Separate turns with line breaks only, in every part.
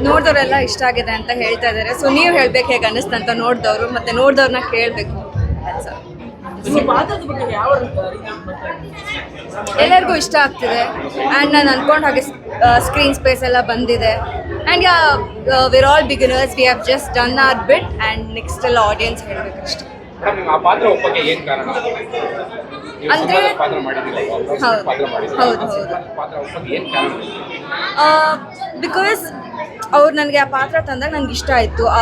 ನೋಡಿದವರೆಲ್ಲ ಇಷ್ಟ ಆಗಿದೆ ಅಂತ ಹೇಳ್ತಾ ಇದ್ದಾರೆ. ಸೊ ನೀವು ಹೇಳ್ಬೇಕು ಹೇಗೆ ಅನ್ನಿಸ್ತು ಅಂತ ನೋಡಿದವರು, ಮತ್ತೆ ನೋಡಿದವ್ರನ್ನ ಕೇಳಬೇಕು. ಎಲ್ಲರಿಗೂ ಇಷ್ಟ ಆಗ್ತಿದೆ ಆ್ಯಂಡ್ ನಾನು ಅನ್ಕೊಂಡು ಹಾಗೆ ಸ್ಕ್ರೀನ್ ಸ್ಪೇಸ್ ಎಲ್ಲ ಬಂದಿದೆ. And we're all beginners, we have just done our bit and next ಎಲ್ಲ ಆಡಿಯನ್ಸ್ ಹೇಳಬೇಕಷ್ಟೆ. ಅಂದರೆ ಹೌದು ಬಿಕಾಸ್ ಅವ್ರು ನನಗೆ ಆ ಪಾತ್ರ ತಂದಾಗ ನಂಗೆ ಇಷ್ಟ ಆಯಿತು, ಆ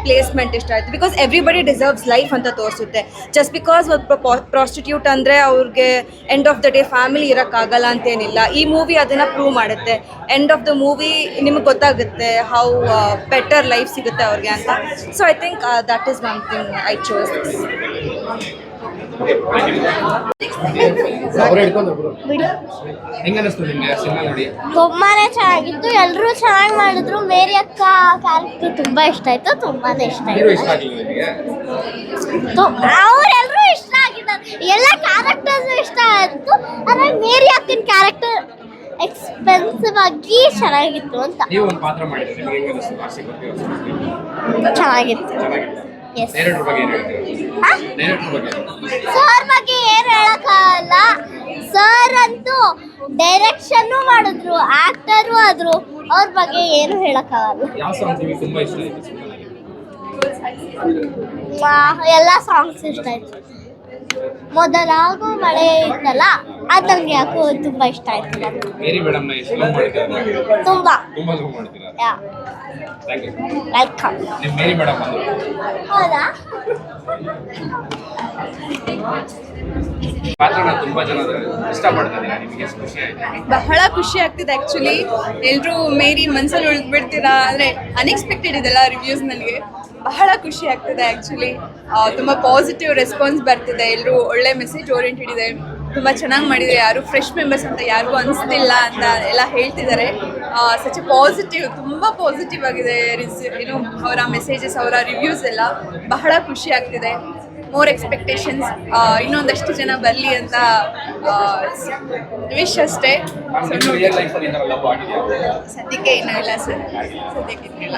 ಪ್ಲೇಸ್ಮೆಂಟ್ ಇಷ್ಟ ಆಯಿತು. ಬಿಕಾಸ್ ಎವ್ರಿಬಡಿ ಡಿಸರ್ವ್ಸ್ ಲೈಫ್ ಅಂತ ತೋರಿಸುತ್ತೆ. ಜಸ್ಟ್ ಬಿಕಾಸ್ ಪ್ರಾಸ್ಟಿಟ್ಯೂಟ್ ಅಂದರೆ ಅವ್ರಿಗೆ end of the day family ಇರೋಕ್ಕಾಗಲ್ಲ ಅಂತೇನಿಲ್ಲ. ಈ ಮೂವಿ ಅದನ್ನು ಪ್ರೂವ್ ಮಾಡುತ್ತೆ. ಎಂಡ್ ಆಫ್ ದ ಮೂವಿ ನಿಮಗೆ ಗೊತ್ತಾಗುತ್ತೆ ಹೌ ಬೆಟರ್ ಲೈಫ್ ಸಿಗುತ್ತೆ ಅವ್ರಿಗೆ ಅಂತ. So I think that is one thing I chose this.
ತುಂಬಾನೇ ಚೆನ್ನಾಗಿತ್ತು, ಎಲ್ಲರೂ ಚೆನ್ನಾಗಿ ಮಾಡಿದ್ರು. ಮೇರಿ ಅಕ್ಕ ಕ್ಯಾರೆಕ್ಟರ್ ತುಂಬಾ ಇಷ್ಟ ಆಯ್ತು, ತುಂಬಾನೇ ಇಷ್ಟ ಆಯ್ತು. ಅವರೆಲ್ಲರೂ ಇಷ್ಟ ಆಗಿದ್ದಾರೆ, ಎಲ್ಲ ಕ್ಯಾರೆಕ್ಟರ್ಸ್ ಇಷ್ಟ ಆಯ್ತು. ಆದ್ರೆ ಮೇರಿ ಅಕ್ಕನ ಕ್ಯಾರೆಕ್ಟರ್ ಎಕ್ಸ್ಪೆನ್ಸಿವ್ ಆಗಿ ಚೆನ್ನಾಗಿತ್ತು ಅಂತ. ಚೆನ್ನಾಗಿತ್ತು. ಸರ್ ಬಗ್ಗೆ ಏನು ಹೇಳಕ್ಕಾಗಲ್ಲ. ಸರ್ ಅಂತೂ ಡೈರೆಕ್ಷನ್ ಮಾಡಿದ್ರು, ಆಕ್ಟರು ಆದ್ರು, ಅವ್ರ ಬಗ್ಗೆ ಏನು ಹೇಳಕ್ಕಾಗಲ್ಲ. ಎಲ್ಲ ಸಾಂಗ್ಸ್ ಇಷ್ಟ ಆಯ್ತು. ಮೊದಲಾಗೋ ಮಳೆ ಇತ್ತಲ್ಲ, ಅದು ನನಗೆ ಯಾಕೋ ತುಂಬಾ ಇಷ್ಟ ಆಯ್ತು. ತುಂಬಾ ವೆಲ್ಕಮ್. ಹೌದಾ?
ಬಹಳ ಖುಷಿ ಆಗ್ತಿದೆ ಆ್ಯಕ್ಚುಲಿ. ಎಲ್ಲರೂ ಮೇರಿ ಮನ್ಸಲ್ಲಿ ಉಳಿದ್ಬಿಡ್ತೀರಾ ಅಂದರೆ ಅನ್ಎಕ್ಸ್ಪೆಕ್ಟೆಡ್ ಇದೆಲ್ಲ ರಿವ್ಯೂಸ್. ನನಗೆ ಬಹಳ ಖುಷಿ ಆಗ್ತಿದೆ ಆ್ಯಕ್ಚುಲಿ. ತುಂಬ ಪಾಸಿಟಿವ್ ರೆಸ್ಪಾನ್ಸ್ ಬರ್ತಿದೆ. ಎಲ್ಲರೂ ಒಳ್ಳೆ ಮೆಸೇಜ್ ಓರಿಯೆಂಟೆಡ್ ಇದೆ, ತುಂಬ ಚೆನ್ನಾಗಿ ಮಾಡಿದೆ. ಯಾರು ಫ್ರೆಶ್ ಮೆಂಬರ್ಸ್ ಅಂತ ಯಾರಿಗೂ ಅನಿಸ್ತಿಲ್ಲ ಅಂತ ಎಲ್ಲ ಹೇಳ್ತಿದ್ದಾರೆ. ಸಚ್ ಪಾಸಿಟಿವ್, ತುಂಬ ಪಾಸಿಟಿವ್ ಆಗಿದೆ ಏನು ಅವರ ಮೆಸೇಜಸ್, ಅವರ ರಿವ್ಯೂಸ್ ಎಲ್ಲ. ಬಹಳ ಖುಷಿ ಆಗ್ತಿದೆ. ಮೋರ್ ಎಕ್ಸ್ಪೆಕ್ಟೇಷನ್ಸ್, ಇನ್ನೊಂದಷ್ಟು ಜನ ಬರಲಿ ಅಂತ ವಿಶ್ ಅಷ್ಟೇ. ಸದ್ಯಕ್ಕೆ ಏನೂ ಇಲ್ಲ ಸರ್, ಸದ್ಯಕ್ಕೆ ಏನಿಲ್ಲ.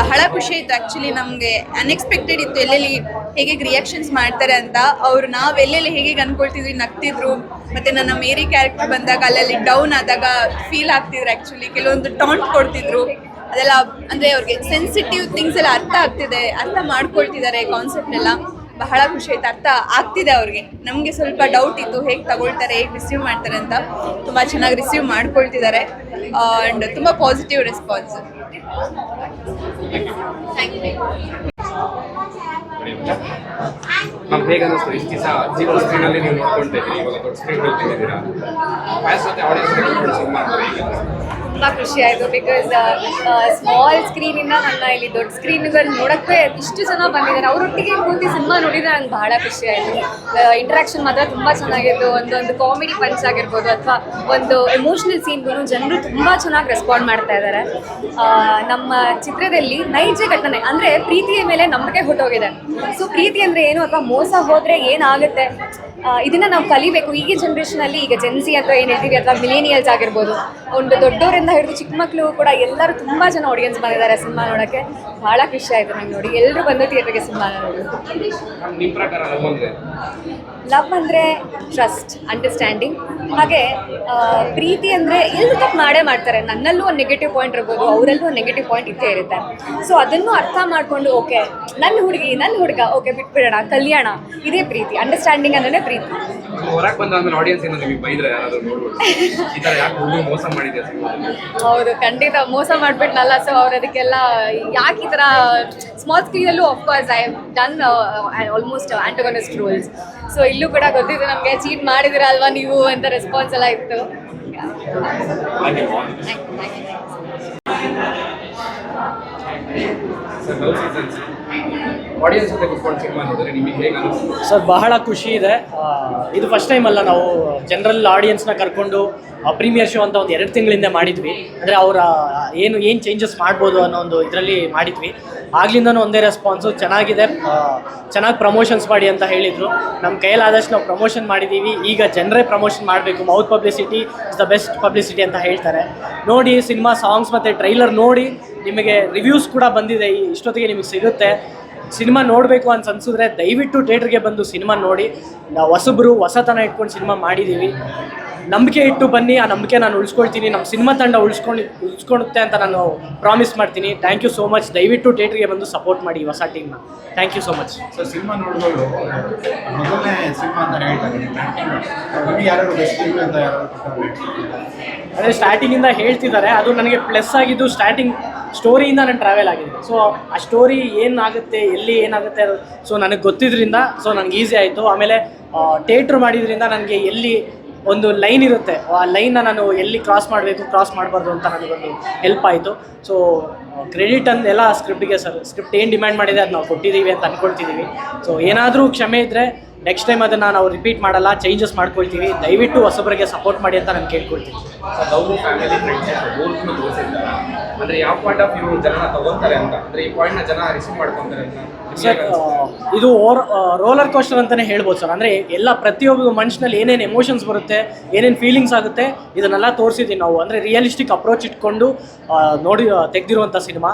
ಬಹಳ ಖುಷಿ ಆಯಿತು ಆ್ಯಕ್ಚುಲಿ. ನಮಗೆ ಅನ್ಎಕ್ಸ್ಪೆಕ್ಟೆಡ್ ಇತ್ತು ಎಲ್ಲೆಲ್ಲಿ ಹೇಗೆ ರಿಯಾಕ್ಷನ್ಸ್ ಮಾಡ್ತಾರೆ ಅಂತ. ಅವರು ನಾವು ಎಲ್ಲೆಲ್ಲಿ ಹೇಗೆ ಅಂದ್ಕೊಳ್ತಿದ್ವಿ, ನಗ್ತಿದ್ರು. ಮತ್ತು ನನ್ನ ಮೇರಿ ಕ್ಯಾರೆಕ್ಟರ್ ಬಂದಾಗ ಅಲ್ಲಲ್ಲಿ ಡೌನ್ ಆದಾಗ ಫೀಲ್ ಆಗ್ತಿದ್ರು ಆ್ಯಕ್ಚುಲಿ. ಕೆಲವೊಂದು ಟಾಂಟ್ ಕೊಡ್ತಿದ್ರು. ಅದೆಲ್ಲ ಅಂದರೆ ಅವ್ರಿಗೆ ಸೆನ್ಸಿಟಿವ್ ಥಿಂಗ್ಸ್ ಎಲ್ಲ ಅರ್ಥ ಮಾಡ್ಕೊಳ್ತಿದ್ದಾರೆ ಕಾನ್ಸೆಪ್ಟ್ ಎಲ್ಲ. ಬಹಳ ಖುಷಿ ಆಯ್ತು, ಅರ್ಥ ಆಗ್ತಿದೆ ಅವ್ರಿಗೆ. ನಮಗೆ ಸ್ವಲ್ಪ ಡೌಟ್ ಇತ್ತು ಹೇಗೆ ತಗೊಳ್ತಾರೆ, ಹೇಗೆ ರಿಸೀವ್ ಮಾಡ್ತಾರೆ ಅಂತ. ತುಂಬ ಚೆನ್ನಾಗಿ ರಿಸೀವ್ ಮಾಡ್ಕೊಳ್ತಿದ್ದಾರೆ ಆ್ಯಂಡ್ ತುಂಬ ಪಾಸಿಟಿವ್ ರೆಸ್ಪಾನ್ಸ್. Thank you.
ಹೇಗೆ ಅನ್ನಿಸ್ತು ಇಷ್ಟು ದಿವಸ ಜೀವನ ಸ್ಕ್ರೀನಲ್ಲಿ ನೀವು ನೋಡ್ಕೊಳ್ತಾ ಇದ್ದೀರಿ, ಇವಾಗ ದೊಡ್ಡ ಸ್ಕ್ರೀನ್ ಹೋಗ್ತಿದ್ದೀರಾ,
ತುಂಬ ಖುಷಿ ಆಯಿತು. ಬಿಕಾಸ್ ಸ್ಮಾಲ್ ಸ್ಕ್ರೀನಿಂದ ನನ್ನ ಇಲ್ಲಿ ದೊಡ್ಡ ಸ್ಕ್ರೀನ್ಗಳು ನೋಡೋಕ್ಕೆ ಇಷ್ಟು ಜನ ಬಂದಿದ್ದಾರೆ. ಅವರೊಟ್ಟಿಗೆ ಕೂತಿ ಸಿನಿಮಾ ನೋಡಿದರೆ ನಂಗೆ ಬಹಳ ಖುಷಿ ಆಯಿತು. ಇಂಟ್ರಾಕ್ಷನ್ ಮಾತ್ರ ತುಂಬ ಚೆನ್ನಾಗಿತ್ತು. ಒಂದೊಂದು ಕಾಮಿಡಿ ಪಂಚ್ ಆಗಿರ್ಬೋದು ಅಥವಾ ಒಂದು ಎಮೋಷ್ನಲ್ ಸೀನ್ಗೂ ಜನರು ತುಂಬ ಚೆನ್ನಾಗಿ ರೆಸ್ಪಾಂಡ್ ಮಾಡ್ತಾ ಇದ್ದಾರೆ. ನಮ್ಮ ಚಿತ್ರದಲ್ಲಿ ನೈಜ ಘಟನೆ ಅಂದರೆ ಪ್ರೀತಿಯ ಮೇಲೆ ನಂಬಿಕೆ ಹೊಟ್ಟೋಗಿದೆ. ಸೊ ಪ್ರೀತಿ ಅಂದರೆ ಏನು ಅಥವಾ ಮೋಸ ಹೋದರೆ ಏನಾಗುತ್ತೆ, ಇದನ್ನು ನಾವು ಕಲಿಬೇಕು. ಈಗಿನ ಜನ್ರೇಷನಲ್ಲಿ, ಈಗ ಜೆನ್ಸಿ ಅಂತ ಏನು ಹೇಳ್ತೀವಿ ಅಥವಾ ಮಿಲೇನಿಯಲ್ಸ್ ಆಗಿರ್ಬೋದು, ಒಂದು ದೊಡ್ಡವರಿಂದ ಹಿಡಿದು ಚಿಕ್ಕ ಮಕ್ಕಳು ಕೂಡ ಎಲ್ಲರೂ ತುಂಬ ಜನ ಆಡಿಯನ್ಸ್ ಬಂದಿದ್ದಾರೆ ಸಿನಿಮಾ ನೋಡೋಕ್ಕೆ. ಭಾಳ ಖುಷಿ ಆಯಿತು ನಂಗೆ ನೋಡಿ. ಎಲ್ಲರೂ ಬಂದು ಥಿಯೇಟ್ರಿಗೆ ಸಿನಿಮಾ ನೋಡೋದು. ಲವ್ ಅಂದರೆ ಟ್ರಸ್ಟ್, ಅಂಡರ್ಸ್ಟ್ಯಾಂಡಿಂಗ್. ಹಾಗೆ ಪ್ರೀತಿ ಅಂದರೆ ಎಲ್ಲರೂ ತಪ್ಪು ಮಾಡೇ ಮಾಡ್ತಾರೆ. ನನ್ನಲ್ಲೂ ಒಂದು ನೆಗೆಟಿವ್ ಪಾಯಿಂಟ್ ಇರ್ಬೋದು, ಅವರಲ್ಲೂ ಒಂದು ನೆಗೆಟಿವ್ ಪಾಯಿಂಟ್ ಇದ್ದೇ ಇರುತ್ತೆ. ಸೊ ಅದನ್ನು ಅರ್ಥ ಮಾಡಿಕೊಂಡು ಓಕೆ ನನ್ನ ಹುಡುಗಿ ನನ್ನ ಹುಡುಗ ಓಕೆ ಬಿಟ್ಬಿಡೋಣ, ಕಲ್ಯಾಣ, ಇದೇ ಪ್ರೀತಿ. ಅಂಡರ್ಸ್ಟ್ಯಾಂಡಿಂಗ್ ಅನ್ನೋದೇ ಪ್ರೀತಿ. ಹೌದು, ಖಂಡಿತ ಮೋಸ ಮಾಡಿಬಿಟ್ನಲ್ಲ. ಸೊ ಅವ್ರು ಅದಕ್ಕೆಲ್ಲ ಯಾಕೆ ಈ ಥರ ಸ್ಮಾಲ್ ಸ್ಕ್ರೀನಲ್ಲೂ of course I have done almost antagonist roles. So ಇಲ್ಲೂ ಕೂಡ ಗೊತ್ತಿತ್ತು ನಮಗೆ, ಚೀಟ್ ಮಾಡಿದಿರ ಅಲ್ವಾ ನೀವು ಅಂತ ರೆಸ್ಪಾನ್ಸ್ ಎಲ್ಲ ಇತ್ತು.
ಸರ್ ಬಹಳ ಖುಷಿ ಇದೆ. ಇದು ಫಸ್ಟ್ ಟೈಮ್ ಅಲ್ಲ, ನಾವು ಜನರಲ್ ಆಡಿಯನ್ಸ್ನ ಕರ್ಕೊಂಡು ಪ್ರೀಮಿಯರ್ ಶೋ ಅಂತ ಒಂದು 2 ತಿಂಗಳಿಂದ ಮಾಡಿದ್ವಿ. ಅಂದರೆ ಅವರ ಏನು ಚೇಂಜಸ್ ಮಾಡ್ಬೋದು ಅನ್ನೋ ಒಂದು ಇದರಲ್ಲಿ ಮಾಡಿದ್ವಿ. ಆಗ್ಲಿಂದನೂ ಒಂದೇ ರೆಸ್ಪಾನ್ಸು, ಚೆನ್ನಾಗಿದೆ, ಚೆನ್ನಾಗಿ ಪ್ರಮೋಷನ್ಸ್ ಮಾಡಿ ಅಂತ ಹೇಳಿದರು. ನಮ್ಮ ಕೈಲಾದಷ್ಟು ನಾವು ಪ್ರಮೋಷನ್ ಮಾಡಿದ್ದೀವಿ. ಈಗ ಜನರೇ ಪ್ರಮೋಷನ್ ಮಾಡಬೇಕು, mouth publicity is the best publicity ಅಂತ ಹೇಳ್ತಾರೆ. ನೋಡಿ ಸಿನಿಮಾ ಸಾಂಗ್ಸ್ ಮತ್ತು ಟ್ರೈಲರ್ ನೋಡಿ, ನಿಮಗೆ ರಿವ್ಯೂಸ್ ಕೂಡ ಬಂದಿದೆ, ಇಷ್ಟೊತ್ತಿಗೆ ನಿಮಗೆ ಸಿಗುತ್ತೆ. ಸಿನಿಮಾ ನೋಡಬೇಕು ಅಂತ ಅನ್ಸಿದ್ರೆ ದಯವಿಟ್ಟು ಥಿಯೇಟ್ರಿಗೆ ಬಂದು ಸಿನಿಮಾ ನೋಡಿ. ನಾವು ಹೊಸತನ ಇಟ್ಕೊಂಡು ಸಿನಿಮಾ ಮಾಡಿದ್ದೀವಿ. ನಂಬಿಕೆ ಇಟ್ಟು ಬನ್ನಿ, ಆ ನಂಬಿಕೆ ನಾನು ಉಳಿಸ್ಕೊಳ್ತೀನಿ. ನಮ್ಮ ಸಿನಿಮಾ ತಂಡ ಉಳಿಸ್ಕೊಳುತ್ತೆ ಅಂತ ನಾನು ಪ್ರಾಮಿಸ್ ಮಾಡ್ತೀನಿ. Thank you so much. ದಯವಿಟ್ಟು ಥಿಯೇಟ್ರಿಗೆ ಬಂದು ಸಪೋರ್ಟ್ ಮಾಡಿ ಹೊಸ ಟೀಮ್ನ. Thank you so much.
So cinema ನೋಡ್ಬೋದು, ಮೊದಲನೇ ಸಿನಿಮಾ ಅಂತ ಹೇಳ್ತಾರೆ, ನಿಮಗೆ ಯಾರು ಬೆಸ್ಟ್ ರಿವ್ಯೂ ಅಂತ ಯಾರು
ಅಂದರೆ ಸ್ಟಾರ್ಟಿಂಗಿಂದ ಹೇಳ್ತಿದ್ದಾರೆ, ಅದು ನನಗೆ ಪ್ಲಸ್ ಆಗಿದ್ದು ಸ್ಟಾರ್ಟಿಂಗ್ ಸ್ಟೋರಿಯಿಂದ ನಾನು ಟ್ರಾವೆಲ್ ಆಗಿದೆ. ಸೊ ಆ ಸ್ಟೋರಿ ಏನಾಗುತ್ತೆ, ಎಲ್ಲಿ ಏನಾಗುತ್ತೆ, ಸೊ ನನಗೆ ಗೊತ್ತಿದ್ರಿಂದ ಸೊ ನನಗೆ ಈಸಿ ಆಯಿತು. ಆಮೇಲೆ ಥಿಯೇಟ್ರ್ ಮಾಡಿದ್ರಿಂದ ನನಗೆ ಎಲ್ಲಿ ಒಂದು ಲೈನ್ ಇರುತ್ತೆ, ಆ ಲೈನ್ನ ನಾನು ಎಲ್ಲಿ ಕ್ರಾಸ್ ಮಾಡಬೇಕು, ಕ್ರಾಸ್ ಮಾಡಬಾರ್ದು ಅಂತ ನನಗೊಂದು ಹೆಲ್ಪ್ ಆಯಿತು. ಸೊ ಕ್ರೆಡಿಟ್ ಅಂದೆಲ್ಲ ಸ್ಕ್ರಿಪ್ಟಿಗೆ ಸರ್. ಸ್ಕ್ರಿಪ್ಟ್ ಏನು ಡಿಮ್ಯಾಂಡ್ ಮಾಡಿದೆ ಅದು ನಾವು ಕೊಟ್ಟಿದ್ದೀವಿ ಅಂತ ಅಂದ್ಕೊಳ್ತಿದ್ದೀವಿ. ಸೊ ಏನಾದರೂ ಕ್ಷಮೆ ಇದ್ದರೆ ನೆಕ್ಸ್ಟ್ ಟೈಮ್ ಅದನ್ನು ನಾವು ರಿಪೀಟ್ ಮಾಡಲ್ಲ, ಚೇಂಜಸ್ ಮಾಡ್ಕೊಳ್ತೀವಿ. ದಯವಿಟ್ಟು ಹೊಸಬರಿಗೆ ಸಪೋರ್ಟ್ ಮಾಡಿ ಅಂತ ನಾನು ಕೇಳ್ಕೊಳ್ತೀನಿ.
ಲವ್, ಫ್ಯಾಮಿಲಿ, ಫ್ರೆಂಡ್ಶಿಪ್ ಮೂರನ್ನು ತೋರಿಸಿದ್ದಾರೆ. ಅಂದರೆ ಯಾವ ಪಾಯಿಂಟ್ ಆಫ್ ವ್ಯೂ ಜನ ತಗೊಂತಾರೆ ಅಂತ, ಅಂದರೆ ಈ ಪಾಯಿಂಟ್ನ ಜನ ರಿಸೀವ್ ಮಾಡ್ಕೊತಾರೆ ಅಂತ
ಸರ್, ಇದು ರೋಲರ್ ಕೋಸ್ಟರ್ ಅಂತಲೇ ಹೇಳ್ಬೋದು ಸರ್. ಅಂದರೆ ಪ್ರತಿಯೊಬ್ಬ ಮನುಷ್ಯನಲ್ಲಿ ಏನೇನು ಎಮೋಷನ್ಸ್ ಬರುತ್ತೆ, ಏನೇನು ಫೀಲಿಂಗ್ಸ್ ಆಗುತ್ತೆ, ಇದನ್ನೆಲ್ಲ ತೋರಿಸಿದ್ದೀವಿ ನಾವು. ಅಂದರೆ ರಿಯಲಿಸ್ಟಿಕ್ ಅಪ್ರೋಚ್ ಇಟ್ಕೊಂಡು ನೋಡಿ ತೆಗೆದಿರುವಂಥ ಸಿನಿಮಾ.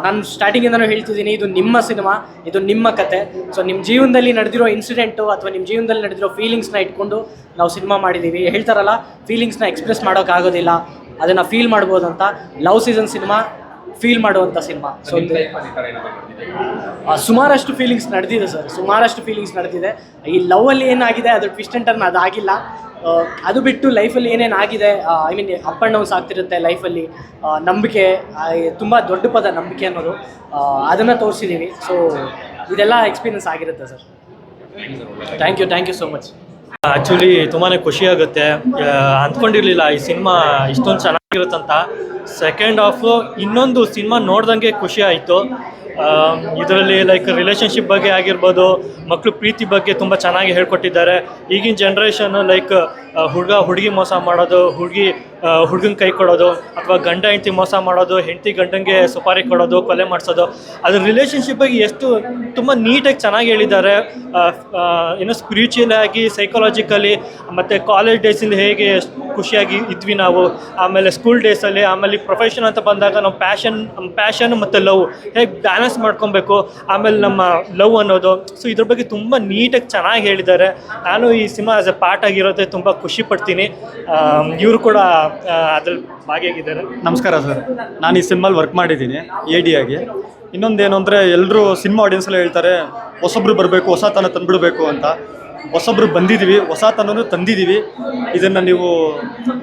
ನಾನು ಸ್ಟಾರ್ಟಿಂಗಿಂದನೂ ಹೇಳ್ತಿದ್ದೀನಿ, ಇದು ನಿಮ್ಮ ಸಿನಿಮಾ, ಇದು ನಿಮ್ಮ ಕತೆ. ಸೊ ನಿಮ್ಮ ಜೀವನದಲ್ಲಿ ನಡೆದಿರೋ ಇನ್ಸಿಡೆಂಟು ಅಥವಾ ನಿಮ್ಮ ಜೀವನದಲ್ಲಿ ನಡೆದಿರೋ ಫೀಲಿಂಗ್ಸ್ನ ಇಟ್ಕೊಂಡು ನಾವು ಸಿನಿಮಾ ಮಾಡಿದ್ದೀವಿ. ಹೇಳ್ತಾರಲ್ಲ, ಫೀಲಿಂಗ್ಸ್ನ ಎಕ್ಸ್ಪ್ರೆಸ್ ಮಾಡೋಕ್ಕಾಗೋದಿಲ್ಲ, ಅದನ್ನು ಫೀಲ್ ಮಾಡ್ಬೋದು ಅಂತ. ಲವ್ ಸೀಸನ್ ಸಿನಿಮಾ ಫೀಲ್ ಮಾಡುವಂಥ ಸಿನಿಮಾ. ಸೊ ಸುಮಾರಷ್ಟು ಫೀಲಿಂಗ್ಸ್ ನಡೆದಿದೆ ಸರ್, ಸುಮಾರಷ್ಟು ಫೀಲಿಂಗ್ಸ್ ನಡೆದಿದೆ. ಈ ಲವ್ವಲ್ಲಿ ಏನಾಗಿದೆ ಅದು ಟ್ವಿಸ್ಟ್ ಆ್ಯಂಡ್ ಟರ್ನ್ ಅದಾಗಿಲ್ಲ. ಅದು ಬಿಟ್ಟು ಲೈಫಲ್ಲಿ ಏನೇನು ಆಗಿದೆ, I mean up and downs ಆಗ್ತಿರುತ್ತೆ ಲೈಫಲ್ಲಿ. ನಂಬಿಕೆ, ತುಂಬ ದೊಡ್ಡ ಪದ ನಂಬಿಕೆ ಅನ್ನೋದು, ಅದನ್ನು ತೋರಿಸಿದ್ದೀವಿ. ಸೊ ಇದೆಲ್ಲ ಎಕ್ಸ್ಪೀರಿಯನ್ಸ್ ಆಗಿರುತ್ತೆ sir. Thank you so much.
Actually ತುಂಬಾ ಖುಷಿಯಾಗುತ್ತೆ. ಅಂದ್ಕೊಂಡಿರಲಿಲ್ಲ ಈ ಸಿನಿಮಾ ಇಷ್ಟೊಂದು ಚೆನ್ನಾಗಿರುತ್ತಂತ. ಸೆಕೆಂಡ್ ಹಾಫು ಇನ್ನೊಂದು ಸಿನಿಮಾ ನೋಡ್ದಂಗೆ ಖುಷಿ ಆಯಿತು. ಇದರಲ್ಲಿ ಲೈಕ್ ರಿಲೇಷನ್ಶಿಪ್ ಬಗ್ಗೆ ಆಗಿರ್ಬೋದು, ಮಕ್ಕಳು ಪ್ರೀತಿ ಬಗ್ಗೆ ತುಂಬ ಚೆನ್ನಾಗಿ ಹೇಳ್ಕೊಟ್ಟಿದ್ದಾರೆ. ಈಗಿನ ಜನ್ರೇಷನ್ನು ಲೈಕ್ ಹುಡುಗಿ ಮೋಸ ಮಾಡೋದು, ಹುಡುಗನ ಕೈ ಕೊಡೋದು, ಅಥವಾ ಗಂಡ ಹೆಂಡತಿ ಮೋಸ ಮಾಡೋದು, ಹೆಂಡತಿ ಗಂಡಂಗೆ ಸುಪಾರಿ ಕೊಡೋದು, ಕೊಲೆ ಮಾಡಿಸೋದು, ಅದ್ರ ರಿಲೇಷನ್ಶಿಪ್ ಬಗ್ಗೆ ಎಷ್ಟು ತುಂಬ ನೀಟಾಗಿ ಚೆನ್ನಾಗಿ ಹೇಳಿದ್ದಾರೆ. ಏನೋ ಸ್ಪಿರಿಚುವಲ್ ಆಗಿ, ಸೈಕಾಲಜಿಕಲಿ, ಮತ್ತು ಕಾಲೇಜ್ ಡೇಸಿಂದ ಹೇಗೆ ಖುಷಿಯಾಗಿ ಇದ್ವಿ ನಾವು, ಆಮೇಲೆ ಸ್ಕೂಲ್ ಡೇಸಲ್ಲಿ, ಆಮೇಲೆ ಪ್ರೊಫೆಷನ್ ಅಂತ ಬಂದಾಗ ನಾವು ಪ್ಯಾಷನ್ ಮತ್ತು ಲವ್ ಹೇಗೆ ಬ್ಯಾಲೆನ್ಸ್ ಮಾಡ್ಕೊಬೇಕು, ಆಮೇಲೆ ನಮ್ಮ ಲವ್ ಅನ್ನೋದು. ಸೊ ಇದ್ರ ಬಗ್ಗೆ ತುಂಬ ನೀಟಾಗಿ ಚೆನ್ನಾಗಿ ಹೇಳಿದ್ದಾರೆ. ನಾನು ಈ ಸಿನಿಮಾ ಆಸ್ ಎ ಪಾರ್ಟ್ ಆಗಿರೋದೇ ತುಂಬ ಖುಷಿ ಪಡ್ತೀನಿ. ಇವರು ಕೂಡ ಅದ್ರಲ್ಲಿ ಭಾಗಿಯಾಗಿದ್ದಾರೆ.
ನಮಸ್ಕಾರ ಸರ್, ನಾನು ಈ ಸಿನಿಮಾಲಿ ವರ್ಕ್ ಮಾಡಿದ್ದೀನಿ AD ಆಗಿ. ಇನ್ನೊಂದೇನು ಅಂದರೆ, ಎಲ್ಲರೂ ಸಿನಿಮಾ ಆಡಿಯನ್ಸಲ್ಲಿ ಹೇಳ್ತಾರೆ ಹೊಸೊಬ್ರು ಬರಬೇಕು, ಹೊಸತನ ತಂದುಬಿಡಬೇಕು ಅಂತ. ಹೊಸೊಬ್ರು ಬಂದಿದ್ದೀವಿ, ಹೊಸತನೂ ತಂದಿದ್ದೀವಿ. ಇದನ್ನು ನೀವು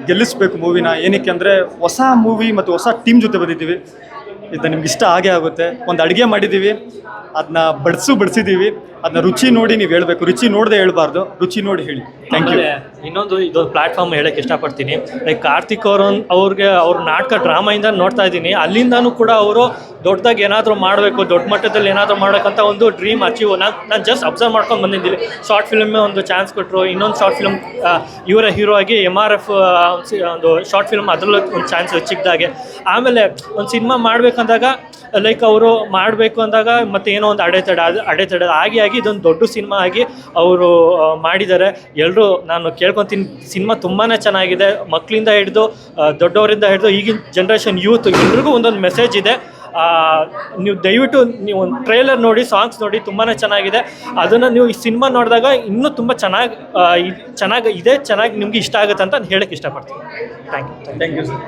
ಗೆಲ್ಲಿಸ್ಬೇಕು ಮೂವಿನ. ಏನಕ್ಕೆ ಅಂದರೆ ಹೊಸ ಮೂವಿ ಮತ್ತು ಹೊಸ ಟೀಮ್ ಜೊತೆ ಬಂದಿದ್ದೀವಿ. ಇದು ನಿಮ್ಗೆ ಇಷ್ಟ ಆಗೇ ಆಗುತ್ತೆ. ಒಂದು ಅಡುಗೆ ಮಾಡಿದ್ದೀವಿ, ಅದನ್ನ ಬಡಿಸಿದ್ದೀವಿ. ಅದನ್ನ ರುಚಿ ನೋಡಿ ನೀವು ಹೇಳಬೇಕು, ರುಚಿ ನೋಡದೆ ಹೇಳ್ಬಾರ್ದು, ರುಚಿ ನೋಡಿ ಹೇಳಿ. Thank you.
ಇನ್ನೊಂದು ಇದೊಂದು ಪ್ಲಾಟ್ಫಾರ್ಮ್ ಹೇಳಕ್ಕೆ ಇಷ್ಟಪಡ್ತೀನಿ. ಲೈಕ್ ಕಾರ್ತಿಕ್ ಅವ್ರ ನಾಟಕ ಡ್ರಾಮಾಯಿಂದ ನೋಡ್ತಾ ಇದ್ದೀನಿ. ಅಲ್ಲಿಂದನೂ ಕೂಡ ಅವರು ದೊಡ್ಡದಾಗಿ ಏನಾದರೂ ಮಾಡಬೇಕು, ದೊಡ್ಡ ಮಟ್ಟದಲ್ಲಿ ಏನಾದರೂ ಮಾಡೋಕ್ಕಂತ ಒಂದು ಡ್ರೀಮ್ ಅಚೀವ್ ನಾನು ಜಸ್ಟ್ ಅಬ್ಸರ್ವ್ ಮಾಡ್ಕೊಂಡು ಬಂದಿದ್ದೀನಿ. ಶಾರ್ಟ್ ಫಿಲ್ಮೇ ಒಂದು ಚಾನ್ಸ್ ಕೊಟ್ಟರು. ಇನ್ನೊಂದು ಶಾರ್ಟ್ ಫಿಲ್ಮ್ ಇವರ ಹೀರೋ ಆಗಿ MRF ಒಂದು ಶಾರ್ಟ್ ಫಿಲ್ಮ್, ಅದರಲ್ಲೂ ಒಂದು ಚಾನ್ಸ್ ಚಿಕ್ಕದಾಗೆ. ಆಮೇಲೆ ಒಂದು ಸಿನಿಮಾ ಮಾಡಬೇಕಂದಾಗ ಲೈಕ್ ಅವರು ಮಾಡಬೇಕು ಅಂದಾಗ ಮತ್ತೆ ಏನೋ ಒಂದು ಅಡೆತಡೆ ಆಗಿ ಇದೊಂದು ದೊಡ್ಡ ಸಿನಿಮಾ ಆಗಿ ಅವರು ಮಾಡಿದ್ದಾರೆ. ಎಲ್ಲರೂ ನಾನು ಕೇಳ್ಕೊತೀನಿ, ಸಿನಿಮಾ ತುಂಬಾ ಚೆನ್ನಾಗಿದೆ. ಮಕ್ಕಳಿಂದ ಹಿಡಿದು ದೊಡ್ಡವರಿಂದ ಹಿಡಿದು ಈಗಿನ ಜನ್ರೇಷನ್ ಯೂತ್ ಎಲ್ರಿಗೂ ಒಂದೊಂದು ಮೆಸೇಜ್ ಇದೆ. ನೀವು ದಯವಿಟ್ಟು ನೀವು ಒಂದು ಟ್ರೈಲರ್ ನೋಡಿ, ಸಾಂಗ್ಸ್ ನೋಡಿ, ತುಂಬಾ ಚೆನ್ನಾಗಿದೆ. ಅದನ್ನು ನೀವು ಈ ಸಿನಿಮಾ ನೋಡಿದಾಗ ಇನ್ನೂ ತುಂಬ ಚೆನ್ನಾಗಿ ಇದೆ, ಚೆನ್ನಾಗಿ ನಿಮ್ಗೆ ಇಷ್ಟ ಆಗುತ್ತೆ ಅಂತ ಹೇಳಕ್ಕೆ ಇಷ್ಟಪಡ್ತೀನಿ. Thank you
sir.